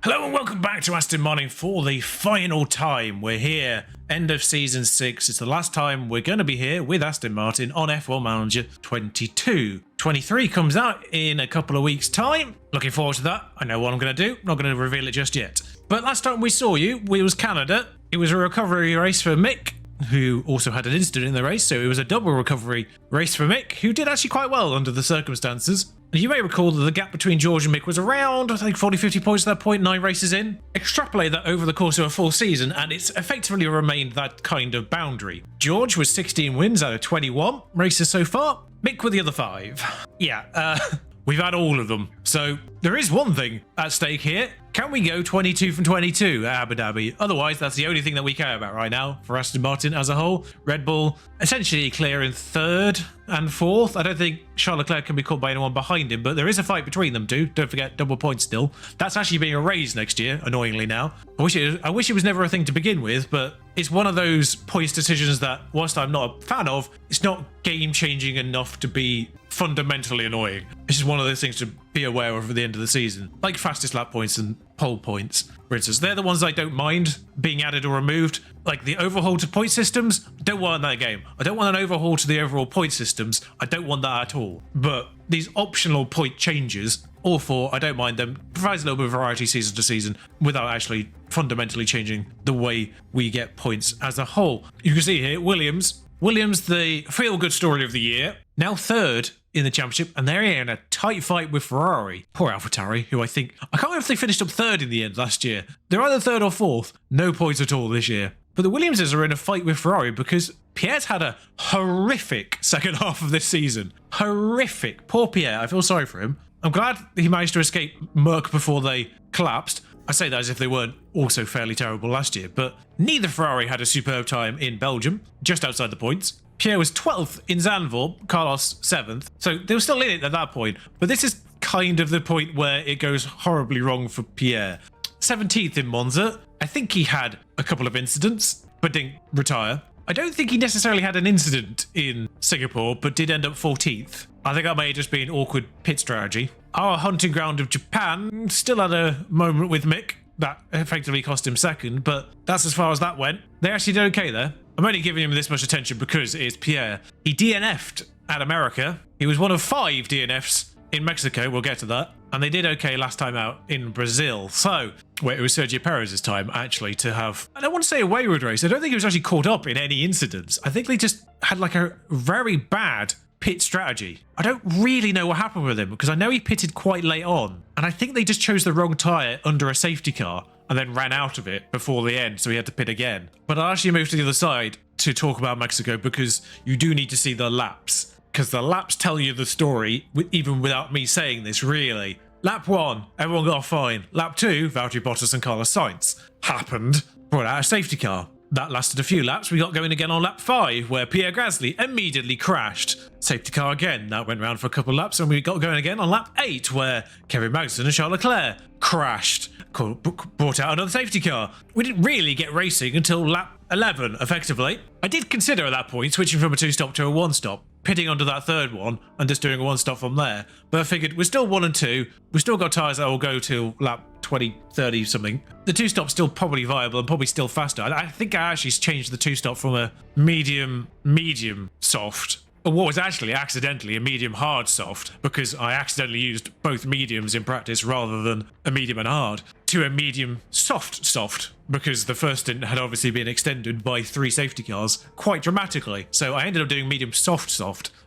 Hello and welcome back to Aston Martin for the final time. We're here, end of season 6. It's the last time we're going to be here with Aston Martin on F1 Manager 22. 23 comes out in a couple of weeks' time. Looking forward to that. I know what I'm going to do. Not going to reveal it just yet. But last time we saw you, it was Canada. It was a recovery race for Mick, who also had an incident in the race. So it was a double recovery race for Mick, who did actually quite well under the circumstances. You may recall that the gap between George and Mick was around, I think, 40-50 points at that point, 9 races in. Extrapolate that over the course of a full season, and it's effectively remained that kind of boundary. George was 16 wins out of 21 races so far. Mick with the other 5. Yeah, we've had all of them. So there is one thing at stake here. Can we go 22 from 22 at Abu Dhabi? Otherwise, that's the only thing that we care about right now for Aston Martin as a whole. Red Bull essentially clear in 3rd and 4th. I don't think Charles Leclerc can be caught by anyone behind him, but there is a fight between them two. Don't forget, double points still. That's actually being erased next year, annoyingly now. I wish it was never a thing to begin with, but it's one of those points decisions that, whilst I'm not a fan of, it's not game-changing enough to be fundamentally annoying. It's just one of those things to be aware of at the end of the season, like fastest lap points and pole points, for instance. They're the ones I don't mind being added or removed. Like the overhaul to point systems, don't want that game. I don't want an overhaul to the overall point systems. I don't want that at all. But these optional point changes, all four, I don't mind them. Provides a little bit of variety season to season without actually fundamentally changing the way we get points as a whole. You can see here, Williams, the feel-good story of the year, now 3rd in the championship, and they're in a tight fight with Ferrari. Poor AlphaTauri, who I can't remember if they finished up 3rd in the end last year. They're either 3rd or 4th, no points at all this year. But the Williamses are in a fight with Ferrari because Pierre's had a horrific second half of this season. Horrific. Poor Pierre, I feel sorry for him. I'm glad he managed to escape Merc before they collapsed. I say that as if they weren't also fairly terrible last year, but neither Ferrari had a superb time in Belgium, just outside the points. Pierre was 12th in Zandvoort, Carlos 7th, so they were still in it at that point, but this is kind of the point where it goes horribly wrong for Pierre. 17th in Monza, I think he had a couple of incidents, but didn't retire. I don't think he necessarily had an incident in Singapore, but did end up 14th. I think that may have just be an awkward pit strategy. Our hunting ground of Japan still had a moment with Mick that effectively cost him 2nd, but that's as far as that went. They actually did okay there. I'm only giving him this much attention because it's Pierre. He DNF'd at America. He was one of 5 DNFs in Mexico. We'll get to that. And they did okay last time out in Brazil. So, wait, it was Sergio Perez's time, actually, to have, I don't want to say a wayward race. I don't think he was actually caught up in any incidents. I think they just had like a very bad pit strategy. I don't really know what happened with him because I know he pitted quite late on. And I think they just chose the wrong tyre under a safety car and then ran out of it before the end, so he had to pit again. But I actually moved to the other side to talk about Mexico because you do need to see the laps. Because the laps tell you the story, even without me saying this, really. Lap 1, everyone got off fine. Lap 2, Valtteri Bottas and Carlos Sainz happened. Brought out a safety car. That lasted a few laps. We got going again on lap 5, where Pierre Gasly immediately crashed. Safety car again. That went round for a couple of laps, and we got going again on lap 8, where Kevin Magnussen and Charles Leclerc crashed. Brought out another safety car. We didn't really get racing until lap 11, effectively. I did consider at that point switching from a 2-stop to a 1-stop, pitting onto that 3rd one and just doing a 1-stop from there. But I figured we're still 1 and 2. We've still got tyres that will go till lap 20, 30 something. The 2-stop's still probably viable and probably still faster. I think I actually changed the 2-stop from a medium soft, or what was actually accidentally a medium hard soft, because I accidentally used both mediums in practice rather than a medium and hard, to a medium soft, because the first stint had obviously been extended by 3 safety cars quite dramatically. So I ended up doing medium soft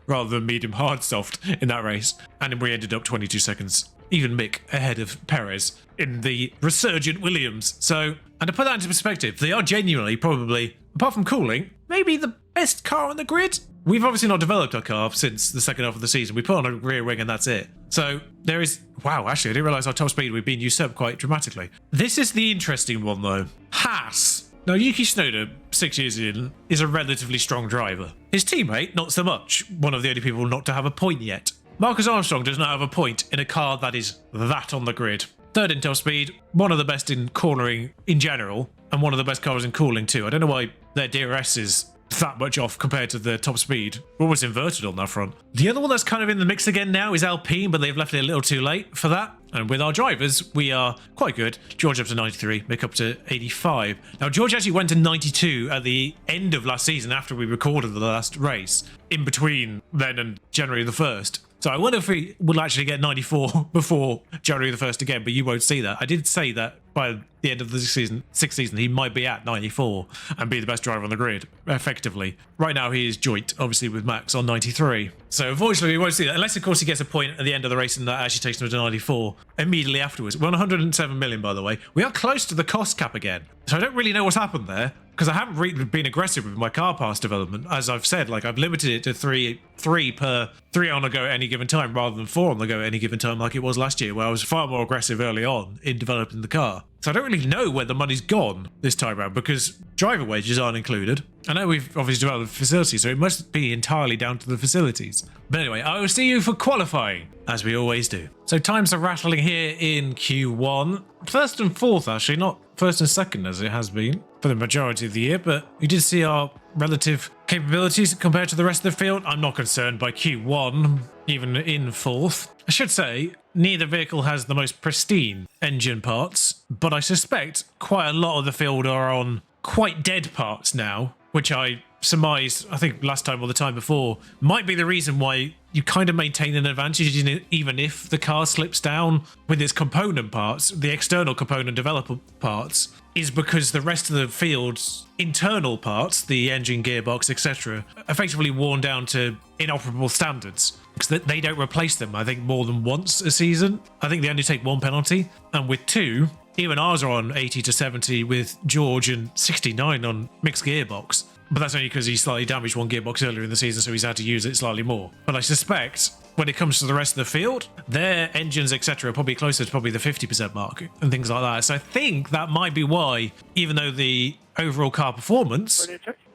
rather than medium hard soft in that race, and we ended up 22 seconds, even Mick ahead of Perez in the resurgent Williams. So, and to put that into perspective, they are genuinely probably, apart from cooling, maybe the best car on the grid. We've obviously not developed our car since the second half of the season. We put on a rear wing and that's it. So there is, wow, actually I didn't realise our top speed we've been usurped quite dramatically. This is the interesting one though. Haas. Now Yuki Tsunoda, 6 years in, is a relatively strong driver. His teammate, not so much. One of the only people not to have a point yet. Marcus Armstrong does not have a point in a car that is that on the grid. 3rd in top speed, one of the best in cornering in general, and one of the best cars in cooling too. I don't know why their DRS is that much off compared to the top speed. We're almost inverted on that front. The other one that's kind of in the mix again now is Alpine, but they've left it a little too late for that. And with our drivers, we are quite good. George up to 93, Mick up to 85. Now, George actually went to 92 at the end of last season after we recorded the last race, in between then and January the 1st. So I wonder if we will actually get 94 before January the 1st again, but you won't see that. I did say that by the end of the sixth season, he might be at 94 and be the best driver on the grid, effectively. Right now, he is joint, obviously, with Max on 93. So unfortunately, we won't see that, unless, of course, he gets a point at the end of the race and that actually takes him to 94 immediately afterwards. We're on 107 million, by the way. We are close to the cost cap again. So I don't really know what's happened there, because I haven't really been aggressive with my car pass development. As I've said, like, I've limited it to three on the go at any given time rather than 4 on the go at any given time like it was last year, where I was far more aggressive early on in developing the car. So I don't really know where the money's gone this time around, because driver wages aren't included. I know we've obviously developed facilities, so it must be entirely down to the facilities. But anyway, I will see you for qualifying, as we always do. So times are rattling here in Q1. First and fourth, actually, not first and second as it has been for the majority of the year, but we did see our relative capabilities compared to the rest of the field. I'm not concerned by Q1, even in fourth. I should say, neither vehicle has the most pristine engine parts, but I suspect quite a lot of the field are on quite dead parts now, which I surmised, I think last time or the time before, might be the reason why you kind of maintain an advantage even if the car slips down with its component parts, the external component developer parts, is because the rest of the field's internal parts, the engine, gearbox, etc., effectively worn down to inoperable standards. Because they don't replace them, I think, more than once a season. I think they only take one penalty. And with two, even ours are on 80 to 70 with George and 69 on mixed gearbox. But that's only because he slightly damaged one gearbox earlier in the season, so he's had to use it slightly more. But I suspect when it comes to the rest of the field, their engines, etc., are probably closer to probably the 50% mark and things like that. So I think that might be why, even though the overall car performance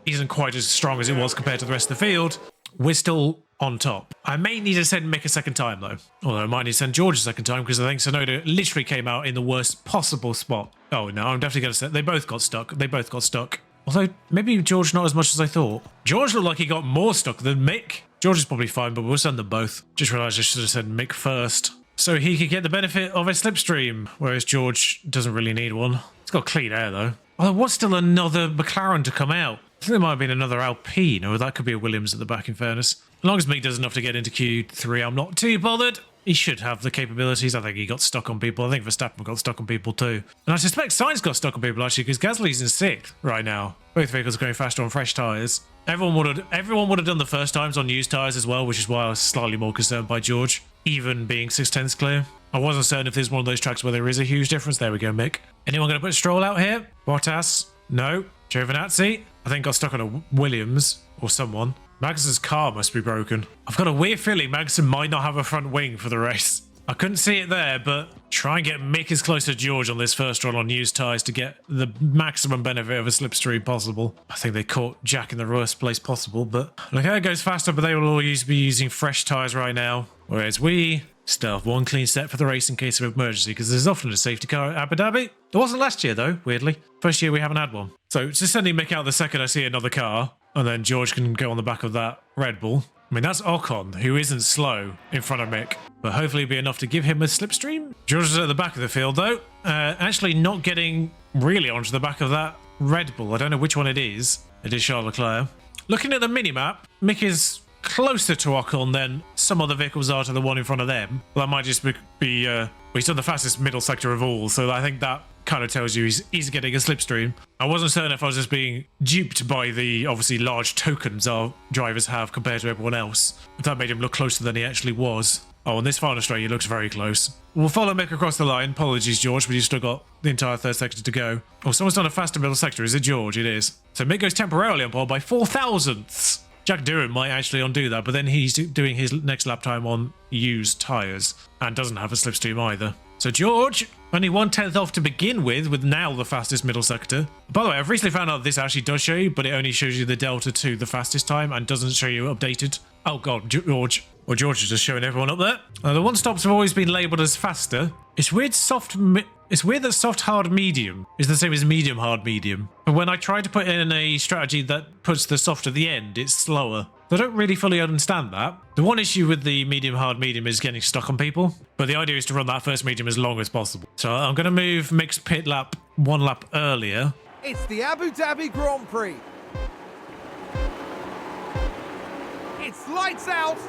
isn't quite as strong as it was compared to the rest of the field, we're still on top. I may need to send Mick a second time, though. Although I might need to send George a second time, because I think Sonoda literally came out in the worst possible spot. Oh, no, I'm definitely going to say they both got stuck. Although, maybe George not as much as I thought. George looked like he got more stuck than Mick. George is probably fine, but we'll send them both. Just realised I should have said Mick first, so he could get the benefit of a slipstream, whereas George doesn't really need one. It's got clean air, though. Although, what's still another McLaren to come out? I think there might have been another Alpine, or that could be a Williams at the back, in fairness. As long as Mick does enough to get into Q3, I'm not too bothered. He should have the capabilities. I think he got stuck on people. I think Verstappen got stuck on people too. And I suspect Sainz got stuck on people, actually, because Gasly's in 6th right now. Both vehicles are going faster on fresh tyres. Everyone would have done the first times on used tyres as well, which is why I was slightly more concerned by George, even being 6/10 clear. I wasn't certain if there's one of those tracks where there is a huge difference. There we go, Mick. Anyone going to put Stroll out here? Bottas? No. Giovinazzi? I think got stuck on a Williams or someone. Magnussen's car must be broken. I've got a weird feeling Magnussen might not have a front wing for the race. I couldn't see it there, but try and get Mick as close to George on this first run on used tyres to get the maximum benefit of a slipstream possible. I think they caught Jack in the worst place possible, but look how it goes faster, but they will always be using fresh tyres right now. Whereas we still have one clean set for the race in case of emergency, because there's often a safety car at Abu Dhabi. It wasn't last year, though, weirdly. First year we haven't had one. So just sending Mick out the second I see another car, and then George can go on the back of that Red Bull. I mean, that's Ocon, who isn't slow in front of Mick, but hopefully it'll be enough to give him a slipstream. George is at the back of the field, though, actually not getting really onto the back of that Red Bull. I don't know which one it is. It is Charles Leclerc. Looking at the minimap, Mick is closer to Ocon than some other vehicles are to the one in front of them. Well, that might just be well, he's done the fastest middle sector of all, so I think that kind of tells you he's getting a slipstream. I wasn't certain if I was just being duped by the obviously large tokens our drivers have compared to everyone else. If that made him look closer than he actually was. Oh, on this final straight, he looks very close. We'll follow Mick across the line. Apologies, George, but you've still got the entire third sector to go. Oh, someone's done a faster middle sector. Is it George? It is. So Mick goes temporarily on pole by 4 thousandths. Jack Doohan might actually undo that, but then he's doing his next lap time on used tyres and doesn't have a slipstream either. So George, only 1/10 off to begin with now the fastest middle sector. By the way, I've recently found out this actually does show you, but it only shows you the delta to the fastest time and doesn't show you updated. Oh god, George. Well, George is just showing everyone up there. The one stops have always been labelled as faster. It's weird soft It's weird that soft, hard, medium is the same as medium, hard, medium. But when I try to put in a strategy that puts the soft at the end, it's slower. I don't really fully understand that. The one issue with the medium, hard, medium is getting stuck on people. But the idea is to run that first medium as long as possible. So I'm going to move mixed pit lap 1 lap earlier. It's the Abu Dhabi Grand Prix. It's lights out,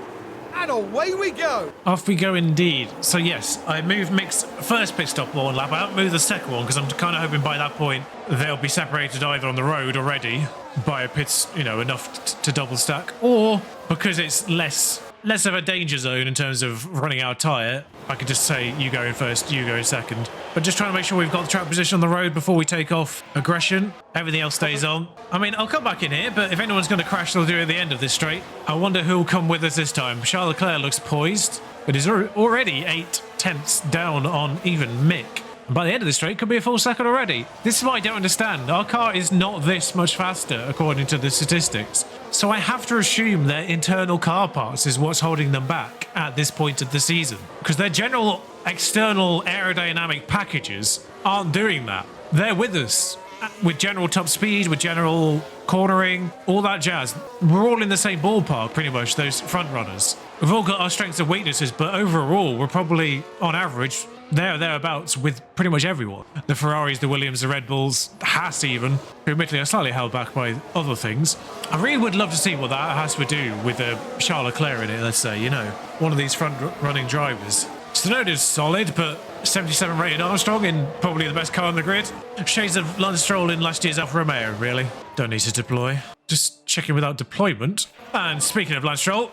and away we go. Off we go indeed. So yes, I move mix first pit stop 1 lap. I don't move the second one because I'm kind of hoping by that point they'll be separated either on the road already by a pits, you know, enough to double stack, or because it's less of a danger zone in terms of running out of tyre, I could just say you go in first, you go in second. But just trying to make sure we've got the track position on the road before we take off aggression. Everything else stays on. I mean, I'll come back in here, but if anyone's going to crash, they'll do it at the end of this straight. I wonder who'll come with us this time. Charles Leclerc looks poised, but he's already 8 tenths down on even Mick. And by the end of the straight, could be a full second already. This is what I don't understand. Our car is not this much faster, according to the statistics. So I have to assume their internal car parts is what's holding them back at this point of the season. Because their general external aerodynamic packages aren't doing that. They're with us. With general top speed, with general cornering, all that jazz. We're all in the same ballpark, pretty much, those front runners. We've all got our strengths and weaknesses, but overall, we're probably, on average, thereabouts with pretty much everyone. The Ferraris, the Williams, the Red Bulls, the Haas even, who admittedly are slightly held back by other things. I really would love to see what that Haas would do with a Charles Leclerc in it, let's say, you know, one of these front-running drivers. Tsunoda's solid, but 77 rated Armstrong in probably the best car on the grid. Shades of Lance Stroll in last year's Alfa Romeo, really. Don't need to deploy. Just checking without deployment. And speaking of Lance Stroll,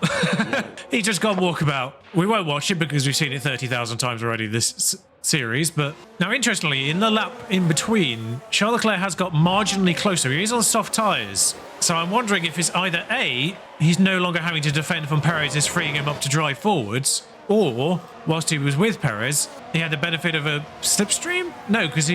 he just got walkabout. We won't watch it because we've seen it 30,000 times already this series. But now, interestingly, in the lap in between, Charles Leclerc has got marginally closer. He is on soft tyres. So I'm wondering if it's either A, he's no longer having to defend from Perez, is freeing him up to drive forwards, or whilst he was with Perez, he had the benefit of a slipstream? No, because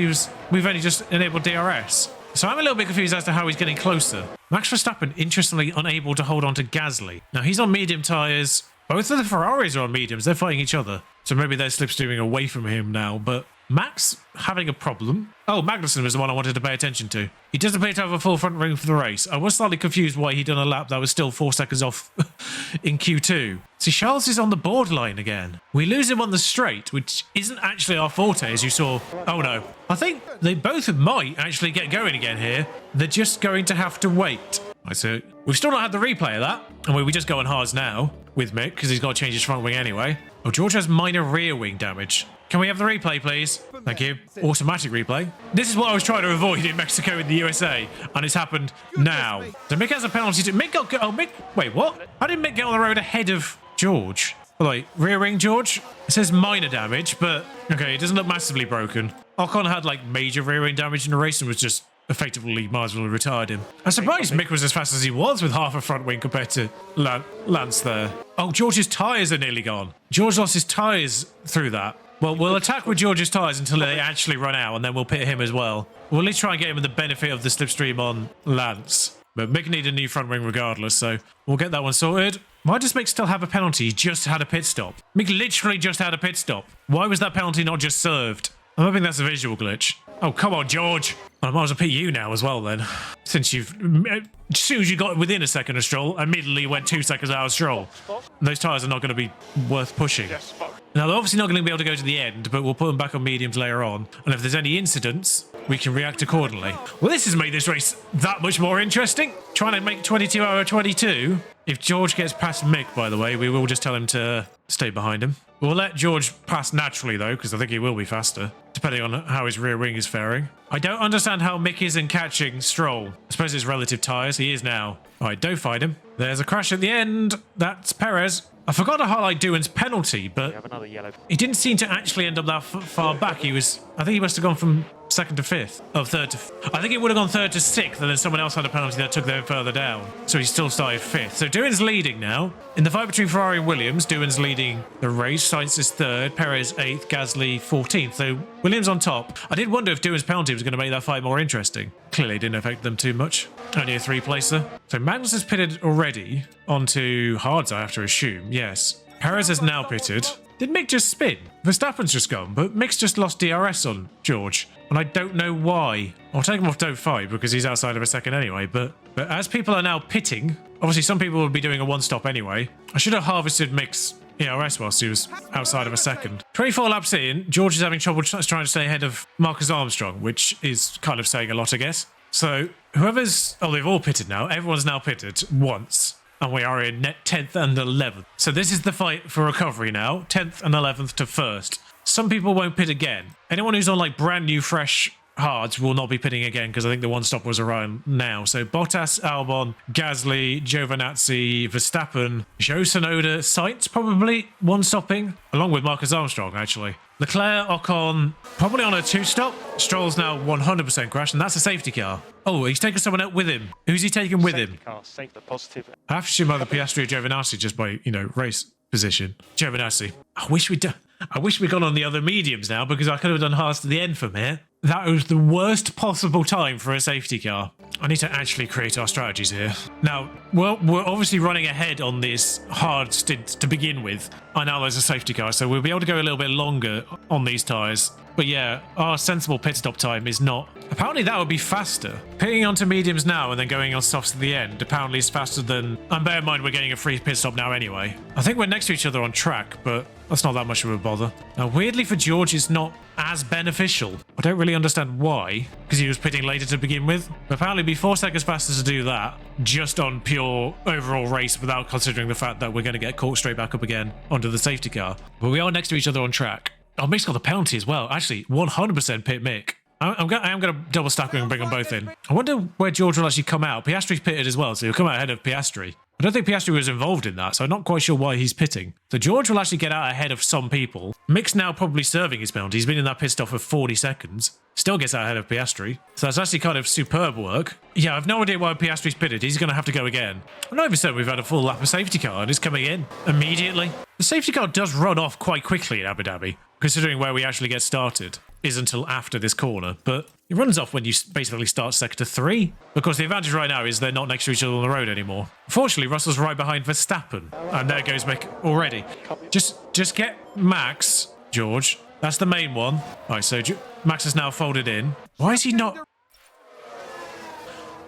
we've only just enabled DRS. So I'm a little bit confused as to how he's getting closer. Max Verstappen, interestingly, unable to hold on to Gasly. Now, he's on medium tyres. Both of the Ferraris are on mediums. They're fighting each other. So maybe they're slipstreaming away from him now. But Max having a problem. Oh, Magnussen was the one I wanted to pay attention to. He doesn't appear to have a full front ring for the race. I was slightly confused why he'd done a lap that was still 4 seconds off in Q2. See, Charles is on the borderline again. We lose him on the straight, which isn't actually our forte, as you saw. Oh, no. I think they both might actually get going again here. They're just going to have to wait. I see. We've still not had the replay of that. And we just go on hards now with Mick, because he's got to change his front wing anyway. Oh, George has minor rear wing damage. Can we have the replay, please? Thank you. Automatic replay. This is what I was trying to avoid in Mexico and the USA, and it's happened now. So Mick has a penalty to... Mick got... Oh, Mick... Wait, what? How did Mick get on the road ahead of George? Like, rear wing George? It says minor damage, but... Okay, it doesn't look massively broken. Ocon had, like, major rear wing damage in the race and was just... effectively might as well have retired him. I'm surprised Mick was as fast as he was with half a front wing compared to Lance there. Oh, George's tyres are nearly gone. George lost his tyres through that. Well, we'll attack with George's tyres until they actually run out, and then we'll pit him as well. We'll at least try and get him the benefit of the slipstream on Lance. But Mick needed a new front wing regardless, so we'll get that one sorted. Why does Mick still have a penalty? He just had a pit stop. Mick literally just had a pit stop. Why was that penalty not just served? I'm hoping that's a visual glitch. Oh, come on, George. I might as well pit you now as well, then. Since you've... As soon as you got within a second of Stroll, immediately went 2 seconds out of Stroll. Those tyres are not going to be worth pushing. Now, they're obviously not going to be able to go to the end, but we'll put them back on mediums later on. And if there's any incidents, we can react accordingly. Well, this has made this race that much more interesting. Trying to make 22 out of 22. If George gets past Mick, by the way, we will just tell him to stay behind him. We'll let George pass naturally, though, because I think he will be faster, depending on how his rear wing is faring. I don't understand how Mick isn't catching Stroll. I suppose it's relative tyres. He is now. All right, don't fight him. There's a crash at the end. That's Perez. I forgot to highlight Doohan's penalty, but he didn't seem to actually end up that far back. I think he must have gone from second to fifth. Oh, third to... I think it would have gone third to sixth, and then someone else had a penalty that took them further down. So he still started fifth. So Doohan's leading now. In the fight between Ferrari and Williams, Doohan's leading the race. Sainz is third, Perez 8th, Gasly 14th. So Williams on top. I did wonder if Doohan's penalty was going to make that fight more interesting. Clearly it didn't affect them too much. Only a 3-placer. So Magnus has pitted already onto hards, I have to assume. Yes. Perez has now pitted. Did Mick just spin? Verstappen's just gone, but Mick's just lost DRS on George, and I don't know why. I'll take him off don't fight because he's outside of a second anyway, but as people are now pitting, obviously some people will be doing a one-stop anyway. I should have harvested Mick's ERS whilst he was outside of a second. 24 laps in, George is having trouble trying to stay ahead of Marcus Armstrong, which is kind of saying a lot, I guess. So whoever's... Oh, they've all pitted now. Everyone's now pitted once. And we are in net 10th and 11th. So this is the fight for recovery now. 10th and 11th to 1st. Some people won't pit again. Anyone who's on like brand new fresh hards will not be pitting again because I think the one stop was around now. So Bottas, Albon, Gasly, Giovinazzi, Verstappen, Joe Tsunoda, Sainz probably one stopping, along with Marcus Armstrong actually. Leclerc, Ocon, probably on a two-stop. Stroll's now 100% crashed, and that's a safety car. Oh, he's taking someone out with him. Who's he taking with him? Car, safe but positive. I have to assume either Piastri or Giovinazzi just by, you know, race position. Giovinazzi. I wish we'd gone on the other mediums now because I could have done hards to the end from here. That was the worst possible time for a safety car. I need to actually create our strategies here. Now, well, we're obviously running ahead on this hard stint to begin with. I know there's a safety car, so we'll be able to go a little bit longer on these tyres. But yeah, our sensible pit stop time is not... Apparently that would be faster. Pitting onto mediums now and then going on softs at the end apparently is faster than... And bear in mind we're getting a free pit stop now anyway. I think we're next to each other on track, but that's not that much of a bother. Now, weirdly for George, it's not as beneficial. I don't really understand why, because he was pitting later to begin with. But apparently it'd be 4 seconds faster to do that just on pure overall race without considering the fact that we're going to get caught straight back up again onto the safety car. But we are next to each other on track. Oh, Mick's got the penalty as well. Actually, 100% pit Mick. I am going to double stack him and bring them both in. I wonder where George will actually come out. Piastri's pitted as well, so he'll come out ahead of Piastri. I don't think Piastri was involved in that, so I'm not quite sure why he's pitting. So George will actually get out ahead of some people. Mick's now probably serving his penalty. He's been in that pit stop for 40 seconds. Still gets out ahead of Piastri. So that's actually kind of superb work. Yeah, I've no idea why Piastri's pitted. He's going to have to go again. I'm not even certain we've had a full lap of safety car and it's coming in immediately. The safety car does run off quite quickly in Abu Dhabi, considering where we actually get started is until after this corner, but it runs off when you basically start sector 3. Because the advantage right now is they're not next to each other on the road anymore. Fortunately, Russell's right behind Verstappen, and there goes Mick already. Just get Max, George. That's the main one. All right, so Max is now folded in. Why is he not...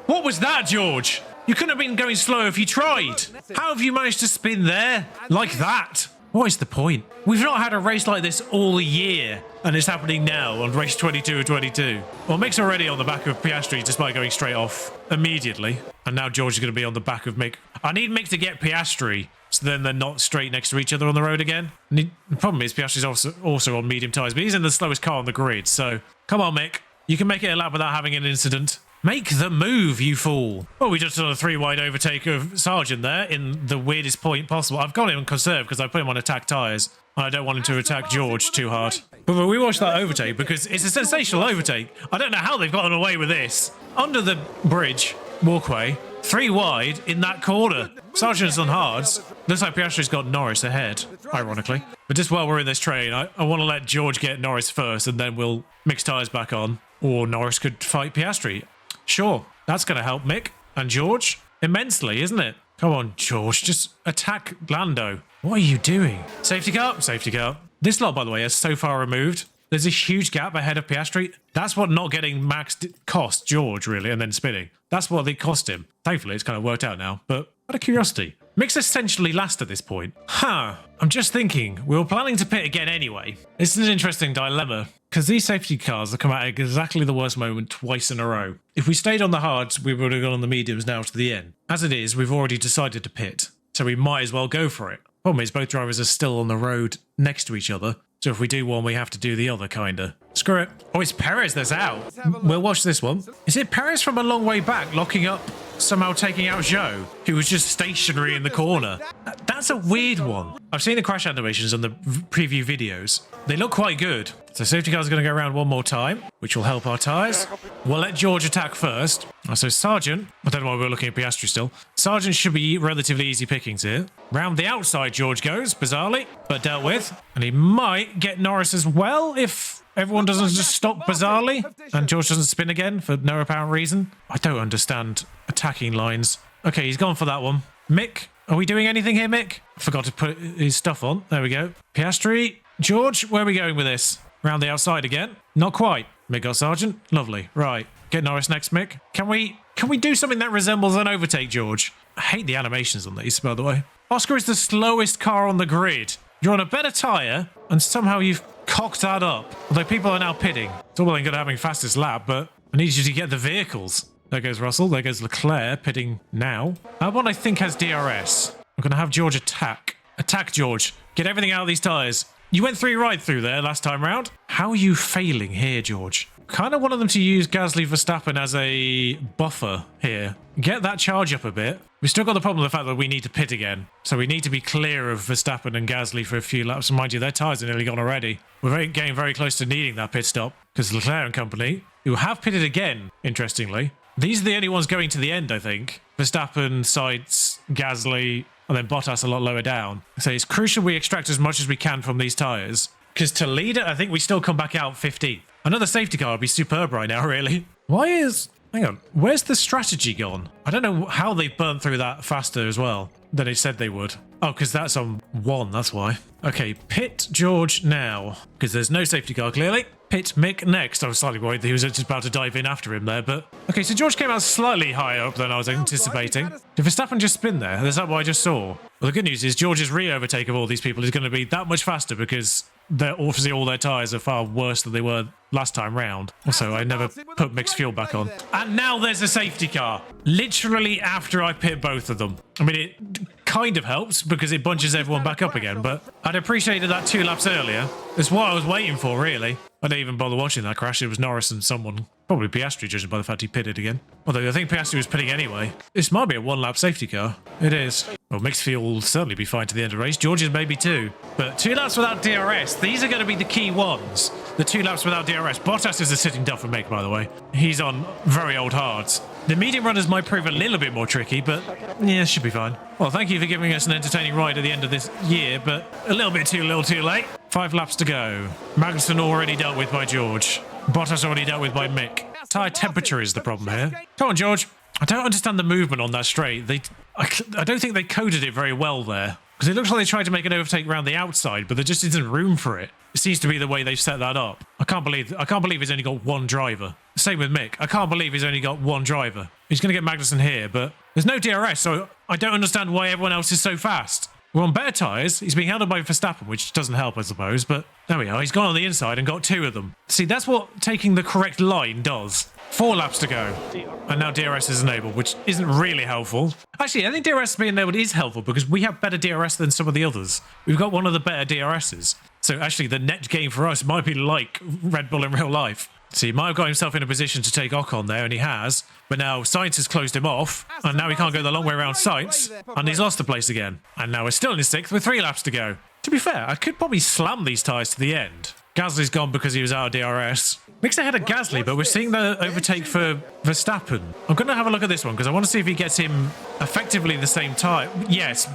What was that, George? You couldn't have been going slow if you tried. How have you managed to spin there like that? What is the point? We've not had a race like this all year, and it's happening now on race 22 and 22. Well, Mick's already on the back of Piastri despite going straight off immediately. And now George is going to be on the back of Mick. I need Mick to get Piastri, so then they're not straight next to each other on the road again. The problem is Piastri's also on medium tyres, but he's in the slowest car on the grid, so come on, Mick. You can make it a lap without having an incident. Make the move, you fool. Well, we just done a 3-wide overtake of Sargent there in the weirdest point possible. I've got him on conserve because I put him on attack tyres. And I don't want him to attack George too hard. But we watched that overtake because it's a sensational overtake. I don't know how they've gotten away with this. Under the bridge, walkway, 3 wide in that corner. Sargent's on hards. Looks like Piastri's got Norris ahead, ironically. But just while we're in this train, I want to let George get Norris first and then we'll mix tyres back on. Or Norris could fight Piastri. Sure, that's going to help Mick and George immensely, isn't it? Come on, George, just attack Lando. What are you doing? Safety car? Safety car. This lot, by the way, is so far removed. There's a huge gap ahead of Piastri. That's what not getting Max cost George, really, and then spinning. That's what they cost him. Thankfully, it's kind of worked out now, but out of curiosity. Mick's essentially last at this point. I'm just thinking, we were planning to pit again anyway. This is an interesting dilemma, because these safety cars have come out at exactly the worst moment twice in a row. If we stayed on the hards, we would have gone on the mediums now to the end. As it is, we've already decided to pit, so we might as well go for it. Problem is, both drivers are still on the road next to each other, so if we do one, we have to do the other, kinda. Screw it. Oh, it's Perez that's out. We'll watch this one. Is it Perez from a long way back locking up, somehow taking out Zhou, who was just stationary in the corner? That's a weird one. I've seen the crash animations on the preview videos. They look quite good. So safety car's going to go around one more time, which will help our tyres. We'll let George attack first. So Sargent, I don't know why we're looking at Piastri still. Sargent should be relatively easy pickings here. Round the outside George goes, bizarrely, but dealt with. And he might get Norris as well if everyone doesn't just stop bizarrely and George doesn't spin again for no apparent reason. I don't understand attacking lines. Okay, he's gone for that one. Mick, Are we doing anything here, Mick? I forgot to put his stuff on. There we go. Piastri. George, where are we going with this? Round the outside again? Not quite. Mick got Sargent. Lovely. Right. Get Norris next, Mick. Can we do something that resembles an overtake, George? I hate the animations on these, by the way. Oscar is the slowest car on the grid. You're on a better tyre, and somehow you've cocked that up. Although people are now pitting. It's all well and good having fastest lap, but I need you to get the vehicles. There goes Russell. There goes Leclerc pitting now. That one I think has DRS. I'm going to have George attack. Attack, George. Get everything out of these tyres. You went 3 right through there last time round. How are you failing here, George? Kind of wanted them to use Gasly Verstappen as a buffer here. Get that charge up a bit. We've still got the problem of the fact that we need to pit again. So we need to be clear of Verstappen and Gasly for a few laps. And mind you, their tyres are nearly gone already. We're getting very close to needing that pit stop because Leclerc and company, who have pitted again, interestingly. These are the only ones going to the end, I think. Verstappen, Sainz, Gasly, and then Bottas a lot lower down. So it's crucial we extract as much as we can from these tyres. Because to lead it, I think we still come back out 15th. Another safety car would be superb right now, really. Hang on, where's the strategy gone? I don't know how they burnt through that faster as well than they said they would. Oh, because that's on 1, that's why. Okay, pit George now. Because there's no safety car, clearly. Pit Mick next. I was slightly worried that he was just about to dive in after him there, but... Okay, so George came out slightly higher up than I was anticipating. Did Verstappen just spin there? Is that what I just saw? Well, the good news is George's re-overtake of all these people is going to be that much faster because obviously all their tyres are far worse than they were last time round. Also, I never put mixed fuel back on. And now there's a safety car. Literally after I pit both of them. I mean, it kind of helps because it bunches everyone back up again, but I'd appreciated that 2 laps earlier. That's what I was waiting for, really. I didn't even bother watching that crash. It was Norris and someone, probably Piastri, judging by the fact he pitted again. Although I think Piastri was pitting anyway. This might be a 1-lap safety car. It is. Well, mixed fuel will certainly be fine to the end of the race. George's maybe too. But 2 laps without DRS, these are going to be the key ones. The 2 laps without DRS. Bottas is a sitting duff for Mick, by the way. He's on very old hards. The medium runners might prove a little bit more tricky, but yeah, should be fine. Well, thank you for giving us an entertaining ride at the end of this year, but a little too late. 5 laps to go. Magnussen already dealt with by George. Bottas already dealt with by Mick. Tyre temperature is the problem here. Come on, George. I don't understand the movement on that straight. I don't think they coded it very well there. Because it looks like they tried to make an overtake around the outside, but there just isn't room for it. It seems to be the way they've set that up. I can't believe he's only got 1 driver. Same with Mick. I can't believe he's only got 1 driver. He's going to get Magnussen here, but there's no DRS, so I don't understand why everyone else is so fast. We're on better tyres. He's being held up by Verstappen, which doesn't help, I suppose, but there we are. He's gone on the inside and got 2 of them. See, that's what taking the correct line does. 4 laps to go. And now DRS is enabled, which isn't really helpful. Actually, I think DRS being enabled is helpful because we have better DRS than some of the others. We've got one of the better DRSs. So actually, the net gain for us might be like Red Bull in real life. So he might have got himself in a position to take Ocon there, and he has. But now Sainz has closed him off, and now he can't go the long way around Sainz, and he's lost the place again. And now we're still in 6th with 3 laps to go. To be fair, I could probably slam these tyres to the end. Gasly's gone because he was out of DRS. Mick's ahead of Gasly, but we're seeing the overtake for Verstappen. I'm going to have a look at this one because I want to see if he gets him effectively the same time. Yes,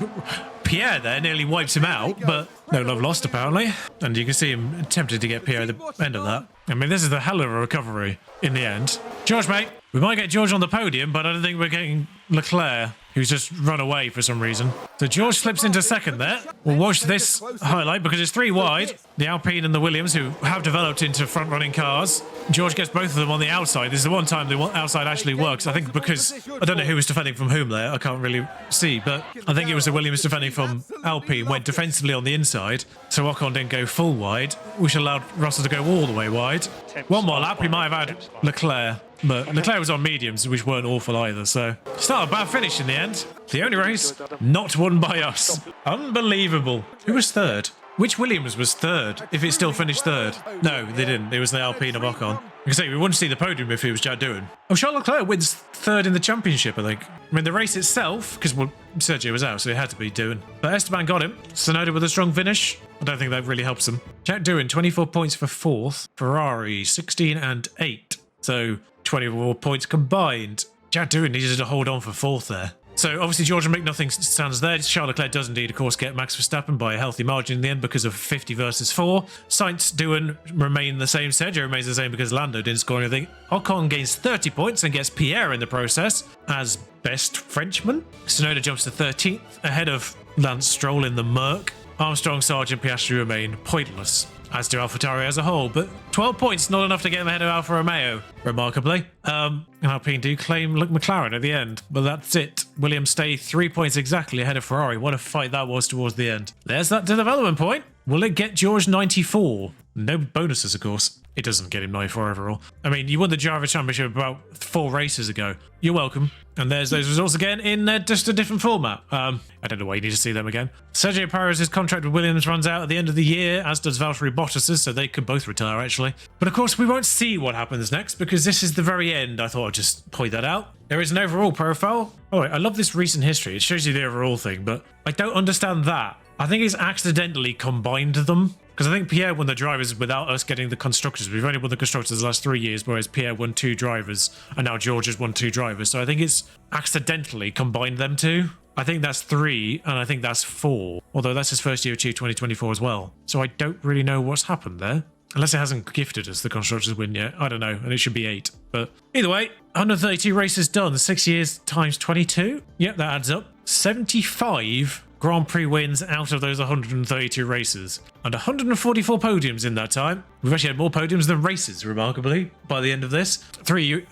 Pierre there nearly wipes him out, but no love lost apparently. And you can see him attempted to get Pierre at the end of that. I mean, this is the hell of a recovery in the end. George, mate. We might get George on the podium, but I don't think we're getting Leclerc, who's just run away for some reason. So George slips into 2nd there. We'll watch this highlight because it's 3 wide. The Alpine and the Williams, who have developed into front-running cars. George gets both of them on the outside. This is the one time the outside actually works. I think because, I don't know who was defending from whom there. I can't really see, but I think it was the Williams defending from Alpine, went defensively on the inside. So Ocon didn't go full wide, which allowed Russell to go all the way wide. One more lap, he might have had Leclerc. But Leclerc was on mediums, which weren't awful either, so it's not a bad finish in the end. The only race not won by us. Unbelievable. Who was 3rd? Which Williams was 3rd, if it still finished 3rd? No, they didn't. It was the Alpine of Ocon. I can say we wouldn't see the podium if it was Jack Doohan. Oh, Charles Leclerc wins 3rd in the championship, I think. I mean, the race itself, because Sergio was out, so it had to be Doohan. But Esteban got him. Tsunoda with a strong finish. I don't think that really helps him. Jack Doohan, 24 points for 4th. Ferrari, 16 and 8. So 24 points combined. Jack Doohan needed to hold on for 4th there. So obviously George and Mick, nothing stands there. Charles Leclerc does indeed, of course, get Max Verstappen by a healthy margin in the end because of 50 versus 4. Sainz, Doohan remain the same. Sergio remains the same because Lando didn't score anything. Ocon gains 30 points and gets Pierre in the process as best Frenchman. Tsunoda jumps to 13th ahead of Lance Stroll in the Merc. Armstrong, Sargent, Piastri remain pointless, as do AlphaTauri as a whole, but 12 points, not enough to get them ahead of Alfa Romeo, remarkably. Alpine do claim McLaren at the end, but that's it. Williams stay 3 points exactly ahead of Ferrari. What a fight that was towards the end. There's that development point. Will it get George 94? No bonuses, of course. It doesn't get him 94 overall. I mean, you won the Driver Championship about 4 races ago. You're welcome. And there's those results again in just a different format. I don't know why you need to see them again. Sergio Perez's contract with Williams runs out at the end of the year, as does Valtteri Bottas's, so they could both retire, actually. But of course, we won't see what happens next, because this is the very end. I thought I'd just point that out. There is an overall profile. Oh, I love this recent history. It shows you the overall thing, but I don't understand that. I think it's accidentally combined them. Because I think Pierre won the drivers without us getting the constructors. We've only won the constructors the last 3 years, whereas Pierre won 2 drivers, and now George has won 2 drivers. So I think it's accidentally combined them two. I think that's 3, and I think that's 4. Although that's his first year of 2024 as well. So I don't really know what's happened there. Unless it hasn't gifted us the constructors win yet. I don't know, and it should be 8. But either way, 132 races done. 6 years times 22. Yep, that adds up. 75 Grand Prix wins out of those 132 races, and 144 podiums in that time. We've actually had more podiums than races, remarkably, by the end of this. 3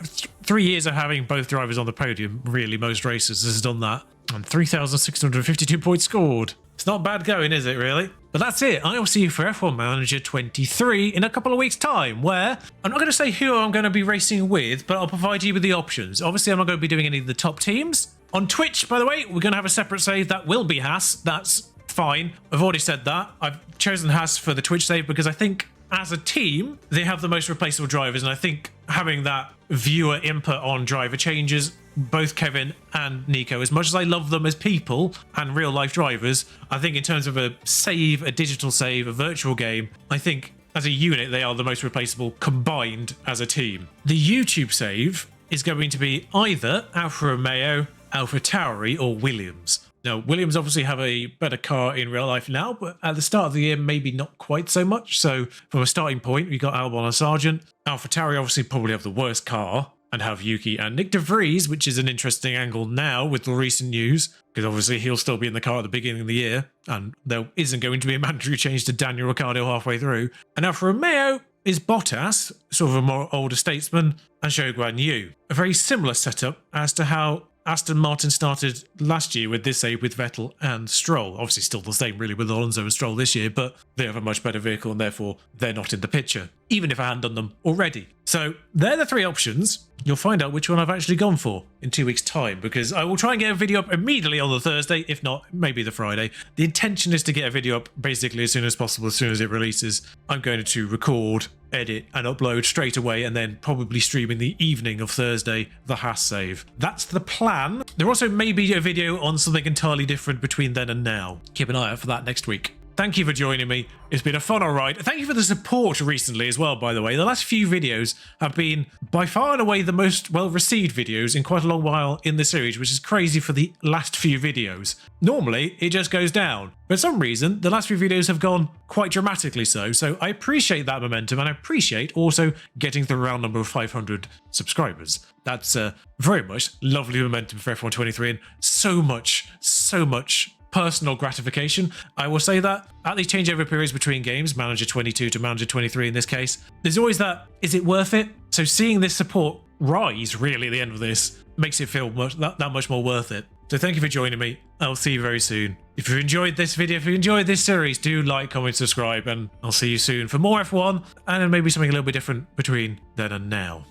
years of having both drivers on the podium, really, most races has done that. And 3,652 points scored. It's not bad going, is it, really? But that's it. I will see you for F1 Manager 23 in a couple of weeks' time, where I'm not going to say who I'm going to be racing with, but I'll provide you with the options. Obviously, I'm not going to be doing any of the top teams. On Twitch, by the way, we're going to have a separate save that will be Haas. That's fine. I've already said that. I've chosen Haas for the Twitch save because I think as a team, they have the most replaceable drivers. And I think having that viewer input on driver changes, both Kevin and Nico, as much as I love them as people and real life drivers, I think in terms of a save, a digital save, a virtual game, I think as a unit, they are the most replaceable combined as a team. The YouTube save is going to be either Alfa Romeo, AlphaTauri, or Williams. Now, Williams obviously have a better car in real life now, but at the start of the year, maybe not quite so much. So from a starting point, we got Albon and Sargent. AlphaTauri obviously probably have the worst car and have Yuki and Nick de Vries, which is an interesting angle now with the recent news, because obviously he'll still be in the car at the beginning of the year, and there isn't going to be a mandatory change to Daniel Ricciardo halfway through. And Alfa Romeo is Bottas, sort of a more older statesman, and Zhou Guan Yu. A very similar setup as to how Aston Martin started last year with this save with Vettel and Stroll. Obviously still the same really with Alonso and Stroll this year, but they have a much better vehicle and therefore they're not in the picture, even if I hadn't done them already. So they're the 3 options. You'll find out which one I've actually gone for in 2 weeks' time, because I will try and get a video up immediately on the Thursday, if not, maybe the Friday. The intention is to get a video up basically as soon as possible, as soon as it releases. I'm going to record, edit, and upload straight away, and then probably stream in the evening of Thursday the Haas save. That's the plan. There also may be a video on something entirely different between then and now. Keep an eye out for that next week. Thank you for joining me. It's been a fun ride. Thank you for the support recently as well, by the way. The last few videos have been by far and away the most well-received videos in quite a long while in the series, which is crazy for the last few videos. Normally, it just goes down. For some reason, the last few videos have gone quite dramatically so I appreciate that momentum, and I appreciate also getting the round number of 500 subscribers. That's very much lovely momentum for F1 23 and so much personal gratification. I will say that at these changeover periods between games, Manager 22 to Manager 23 in this case, there's always that, is it worth it? So seeing this support rise really at the end of this makes it feel that much more worth it. So thank you for joining me. I'll see you very soon. If you enjoyed this video, if you enjoyed this series, do like, comment, subscribe, and I'll see you soon for more F1 and maybe something a little bit different between then and now.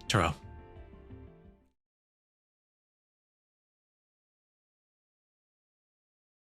Ta-ra.